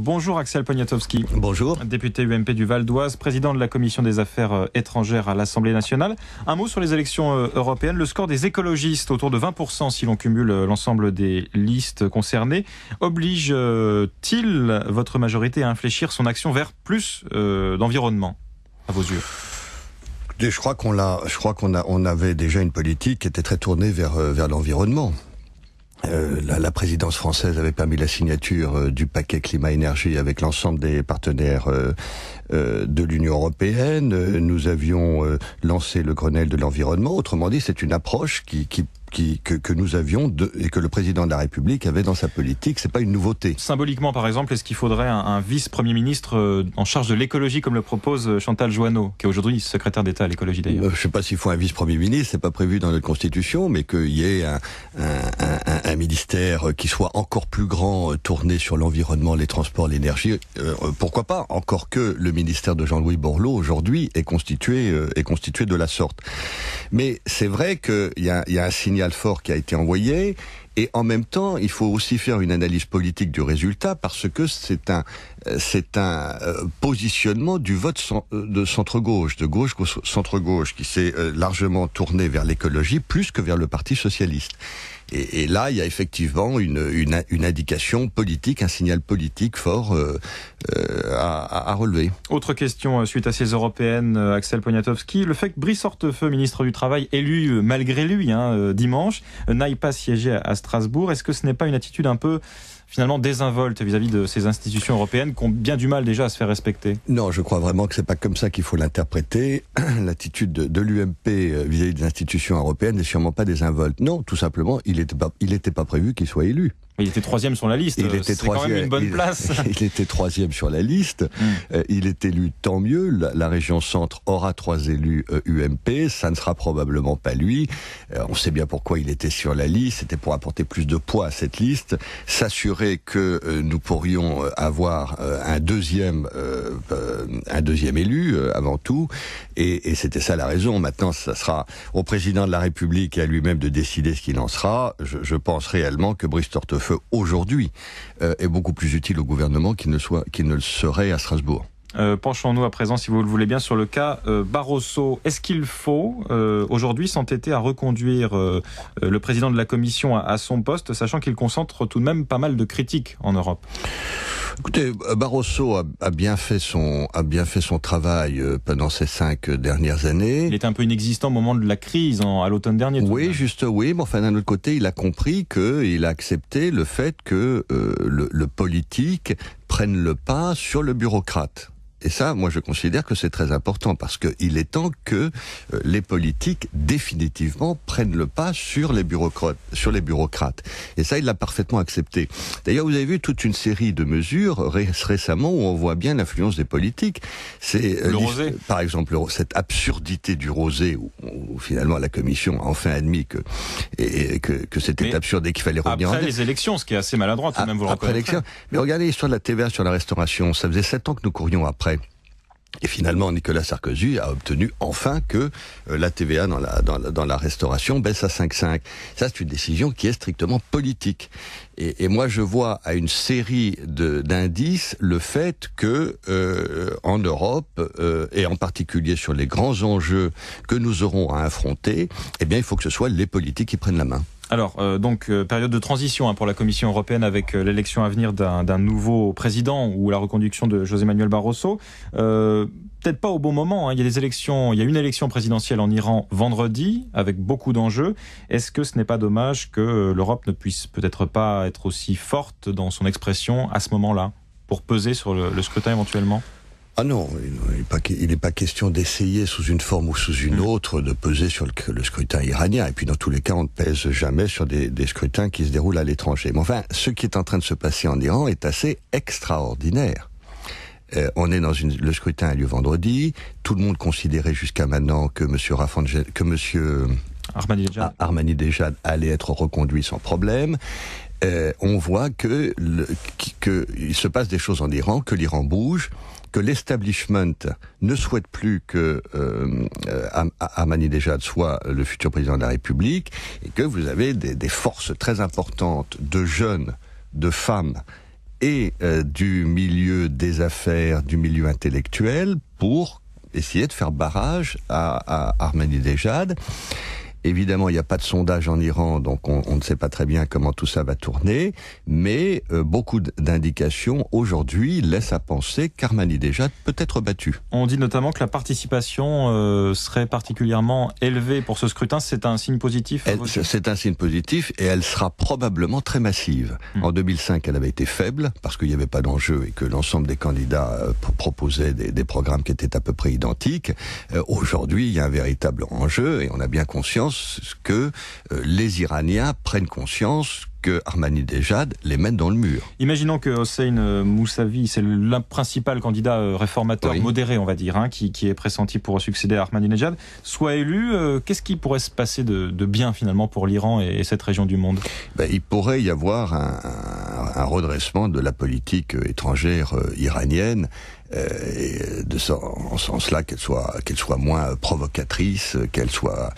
Bonjour Axel Poniatowski. Bonjour. Député UMP du Val d'Oise, président de la Commission des Affaires étrangères à l'Assemblée nationale. Un mot sur les élections européennes. Le score des écologistes, autour de 20% si l'on cumule l'ensemble des listes concernées, oblige-t-il votre majorité à infléchir son action vers plus d'environnement, à vos yeux ? Je crois qu'on avait déjà une politique qui était très tournée vers l'environnement. La présidence française avait permis la signature du paquet climat-énergie avec l'ensemble des partenaires de l'Union européenne. Nous avions lancé le Grenelle de l'environnement. Autrement dit, c'est une approche que nous avions et que le président de la République avait dans sa politique. C'est pas une nouveauté. Symboliquement, par exemple, est-ce qu'il faudrait un vice-premier ministre en charge de l'écologie, comme le propose Chantal Jouanneau, qui est aujourd'hui secrétaire d'État à l'écologie d'ailleurs? Je sais pas s'il faut un vice-premier ministre, c'est pas prévu dans notre Constitution, mais qu'il y ait un ministère qui soit encore plus grand, tourné sur l'environnement, les transports, l'énergie. Pourquoi pas? Encore que le ministère de Jean-Louis Borloo aujourd'hui est constitué de la sorte. Mais c'est vrai qu'il y a un signal fort qui a été envoyé, et en même temps, il faut aussi faire une analyse politique du résultat, parce que c'est un positionnement du vote de centre-gauche, de gauche centre-gauche, qui s'est largement tourné vers l'écologie plus que vers le Parti socialiste. Et là, il y a effectivement une indication politique, un signal politique fort à relever. Autre question suite à ces européennes, Axel Poniatowski, le fait que Brice Hortefeux, ministre du Travail, élu malgré lui dimanche, n'aille pas siéger à Strasbourg, est-ce que ce n'est pas une attitude un peu finalement désinvolte vis-à-vis de ces institutions européennes qui ont bien du mal déjà à se faire respecter? Non, je crois vraiment que c'est pas comme ça qu'il faut l'interpréter. L'attitude de l'UMP vis-à-vis des institutions européennes n'est sûrement pas désinvolte. Non, tout simplement, il était pas prévu qu'il soit élu. Il était troisième sur la liste, c'est quand même une bonne place. Il était troisième sur la liste, il est élu, tant mieux, la région centre aura 3 élus UMP, ça ne sera probablement pas lui, on sait bien pourquoi il était sur la liste, c'était pour apporter plus de poids à cette liste, s'assurer que nous pourrions avoir un deuxième élu avant tout, et c'était ça la raison. Maintenant, ça sera au président de la République et à lui-même de décider ce qu'il en sera. Je pense réellement que Brice Hortefeux aujourd'hui est beaucoup plus utile au gouvernement qu'il ne le serait à Strasbourg. Penchons-nous à présent, si vous le voulez bien, sur le cas Barroso. Est-ce qu'il faut aujourd'hui s'entêter à reconduire le président de la Commission à son poste, sachant qu'il concentre tout de même pas mal de critiques en Europe? Écoutez, Barroso a bien fait son travail pendant ces 5 dernières années. Il était un peu inexistant au moment de la crise à l'automne dernier. Oui, mais enfin d'un autre côté, il a compris il a accepté le fait que le politique prenne le pas sur le bureaucrate. Et ça, moi, je considère que c'est très important, parce qu'il est temps que les politiques, définitivement, prennent le pas sur les bureaucrates. Et ça, il l'a parfaitement accepté. D'ailleurs, vous avez vu toute une série de mesures récemment où on voit bien l'influence des politiques. C'est le rosé. Par exemple, cette absurdité du rosé, où finalement la Commission a enfin admis que c'était absurde et qu'il fallait revenir après les élections, ce qui est assez maladroit, tout de même, vous le reconnaîtrez. Mais regardez l'histoire de la TVA sur la restauration. Ça faisait 7 ans que nous courions après. Et finalement, Nicolas Sarkozy a obtenu enfin que la TVA dans la restauration baisse à 5,5. Ça, c'est une décision qui est strictement politique. Et moi, je vois à une série d'indices le fait que en Europe, et en particulier sur les grands enjeux que nous aurons à affronter, eh bien, il faut que ce soit les politiques qui prennent la main. Alors, période de transition pour la Commission européenne avec l'élection à venir d'un nouveau président ou la reconduction de José Manuel Barroso. Peut-être pas au bon moment. Il y a une élection présidentielle en Iran vendredi avec beaucoup d'enjeux. Est-ce que ce n'est pas dommage que l'Europe ne puisse peut-être pas être aussi forte dans son expression à ce moment-là pour peser sur le scrutin éventuellement ? Ah non, il n'est pas question d'essayer sous une forme ou sous une autre de peser sur le scrutin iranien. Et puis dans tous les cas, on ne pèse jamais sur des scrutins qui se déroulent à l'étranger. Mais enfin, ce qui est en train de se passer en Iran est assez extraordinaire. On est le scrutin a lieu vendredi. Tout le monde considérait jusqu'à maintenant que monsieur Ahmadinejad allait être reconduit sans problème. On voit que il se passe des choses en Iran, que l'Iran bouge, que l'establishment ne souhaite plus que Ahmadinejad soit le futur président de la République, et que vous avez des forces très importantes de jeunes, de femmes et du milieu des affaires, du milieu intellectuel, pour essayer de faire barrage à Ahmadinejad. Évidemment, il n'y a pas de sondage en Iran, donc on ne sait pas très bien comment tout ça va tourner, mais beaucoup d'indications aujourd'hui laissent à penser qu'Ahmadinejad peut être battu. On dit notamment que la participation serait particulièrement élevée pour ce scrutin. C'est un signe positif? C'est un signe positif et elle sera probablement très massive. En 2005, elle avait été faible parce qu'il n'y avait pas d'enjeu et que l'ensemble des candidats proposaient des programmes qui étaient à peu près identiques. Aujourd'hui, il y a un véritable enjeu et on a bien conscience que les Iraniens prennent conscience que Ahmadinejad les mène dans le mur. Imaginons que Hossein Mousavi, c'est le principal candidat réformateur modéré, on va dire, qui est pressenti pour succéder à Ahmadinejad, soit élu. Qu'est-ce qui pourrait se passer de bien finalement pour l'Iran et cette région du monde? Il pourrait y avoir un redressement de la politique étrangère iranienne. En ce sens-là qu'elle soit moins provocatrice, qu'elle soit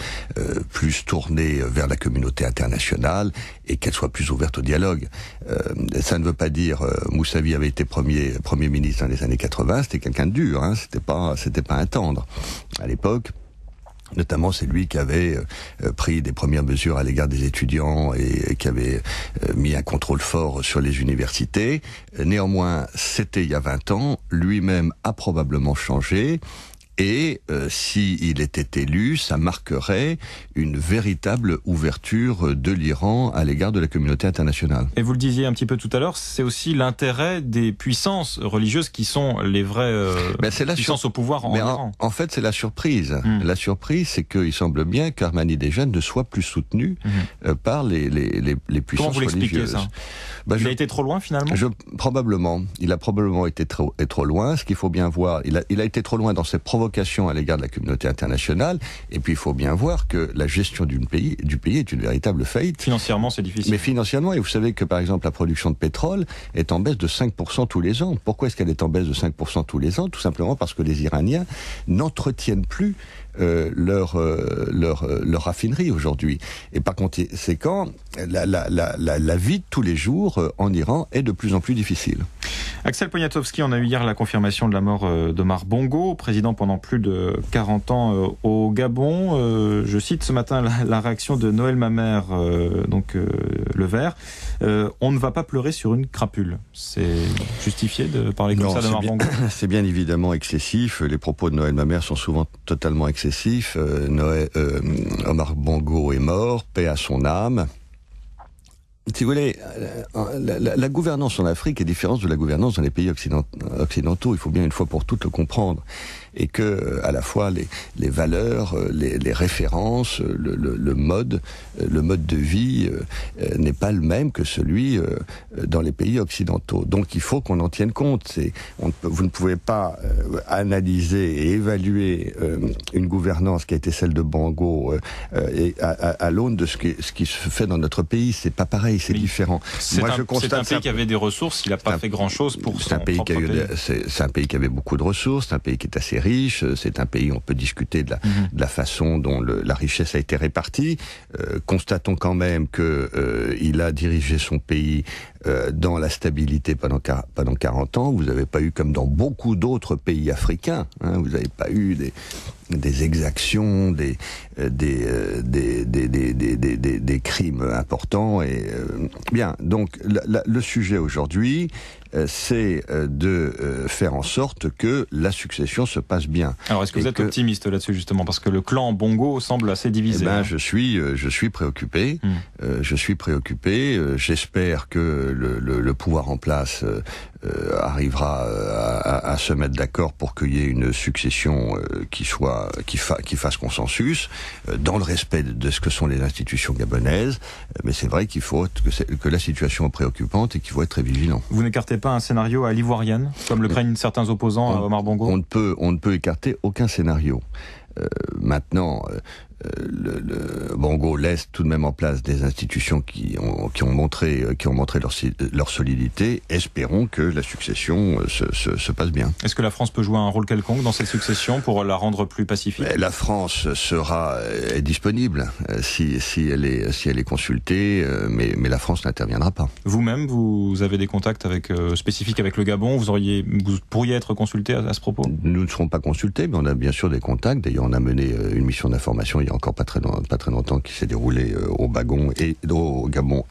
plus tournée vers la communauté internationale et qu'elle soit plus ouverte au dialogue. Ça ne veut pas dire Mousavi avait été premier ministre dans les années 80, c'était quelqu'un de dur, c'était pas un tendre à l'époque. Notamment, c'est lui qui avait pris des premières mesures à l'égard des étudiants et qui avait mis un contrôle fort sur les universités. Néanmoins, c'était il y a 20 ans. Lui-même a probablement changé. Et s'il était élu, ça marquerait une véritable ouverture de l'Iran à l'égard de la communauté internationale. Et vous le disiez un petit peu tout à l'heure, c'est aussi l'intérêt des puissances religieuses qui sont les vraies puissances au pouvoir en Iran. En fait, c'est la surprise. La surprise, c'est qu'il semble bien qu'Ahmadinejad ne soit plus soutenu par les puissances religieuses. Comment vous l'expliquez ça? Il a été trop loin finalement? Probablement. Il a probablement été trop loin. Ce qu'il faut bien voir, il a été trop loin dans ses provocations à l'égard de la communauté internationale, et puis il faut bien voir que la gestion du pays est une véritable faillite. Financièrement, c'est difficile. Mais financièrement, et vous savez que par exemple la production de pétrole est en baisse de 5% tous les ans. Pourquoi est-ce qu'elle est en baisse de 5% tous les ans? Tout simplement parce que les Iraniens n'entretiennent plus leur raffinerie aujourd'hui. Et par conséquent, la vie de tous les jours en Iran est de plus en plus difficile. Axel Poniatowski, on a eu hier la confirmation de la mort d'Omar Bongo, président pendant plus de 40 ans au Gabon. Je cite ce matin la réaction de Noël Mamère, le Vert. On ne va pas pleurer sur une crapule. C'est justifié de parler comme ça d'Omar Bongo? C'est bien évidemment excessif. Les propos de Noël Mamère sont souvent totalement excessifs. Omar Bongo est mort, paix à son âme. Si vous voulez, la gouvernance en Afrique est différente de la gouvernance dans les pays occidentaux. Il faut bien une fois pour toutes le comprendre. Et que, à la fois, les valeurs, les références, le mode de vie n'est pas le même que celui dans les pays occidentaux. Donc il faut qu'on en tienne compte. Vous ne pouvez pas analyser et évaluer une gouvernance qui a été celle de Bongo à l'aune de ce qui se fait dans notre pays. C'est pas pareil, c'est différent. C'est un pays qui avait des ressources, il n'a pas fait grand-chose pour son propre pays. C'est un pays qui avait beaucoup de ressources, c'est un pays qui est assez riche, c'est un pays, on peut discuter de la façon dont la richesse a été répartie. Constatons quand même que il a dirigé son pays dans la stabilité pendant 40 ans. Vous n'avez pas eu, comme dans beaucoup d'autres pays africains, vous n'avez pas eu des exactions, des crimes importants. Bien, donc le sujet aujourd'hui, c'est de faire en sorte que la succession se passe bien. Alors est-ce que vous êtes optimiste là-dessus justement, parce que le clan Bongo semble assez divisé? Je suis préoccupé. Je suis préoccupé. J'espère que le pouvoir en place arrivera à se mettre d'accord pour qu'il y ait une succession qui fasse consensus dans le respect de ce que sont les institutions gabonaises. Mais c'est vrai qu'il faut que la situation est préoccupante et qu'il faut être très vigilant. Vous n'écartez pas un scénario à l'ivoirienne, comme le craignent certains opposants à Omar Bongo? On ne peut écarter aucun scénario. Maintenant, le Bongo laisse tout de même en place des institutions qui ont montré leur solidité. Espérons que la succession se passe bien. Est-ce que la France peut jouer un rôle quelconque dans cette succession pour la rendre plus pacifique ? La France est disponible si elle est consultée, mais la France n'interviendra pas. Vous-même, vous avez des contacts spécifiques avec le Gabon, vous pourriez être consulté à ce propos ? Nous ne serons pas consultés, mais on a bien sûr des contacts. D'ailleurs, on a mené une mission d'information il y a encore pas très longtemps qui s'est déroulée au Gabon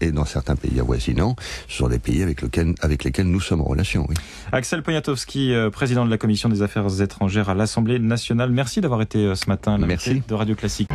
et dans certains pays avoisinants. Ce sont des pays avec lesquels nous sommes en relation. Oui. Axel Poniatowski, président de la Commission des Affaires étrangères à l'Assemblée nationale. Merci d'avoir été ce matin l'invité de Radio Classique.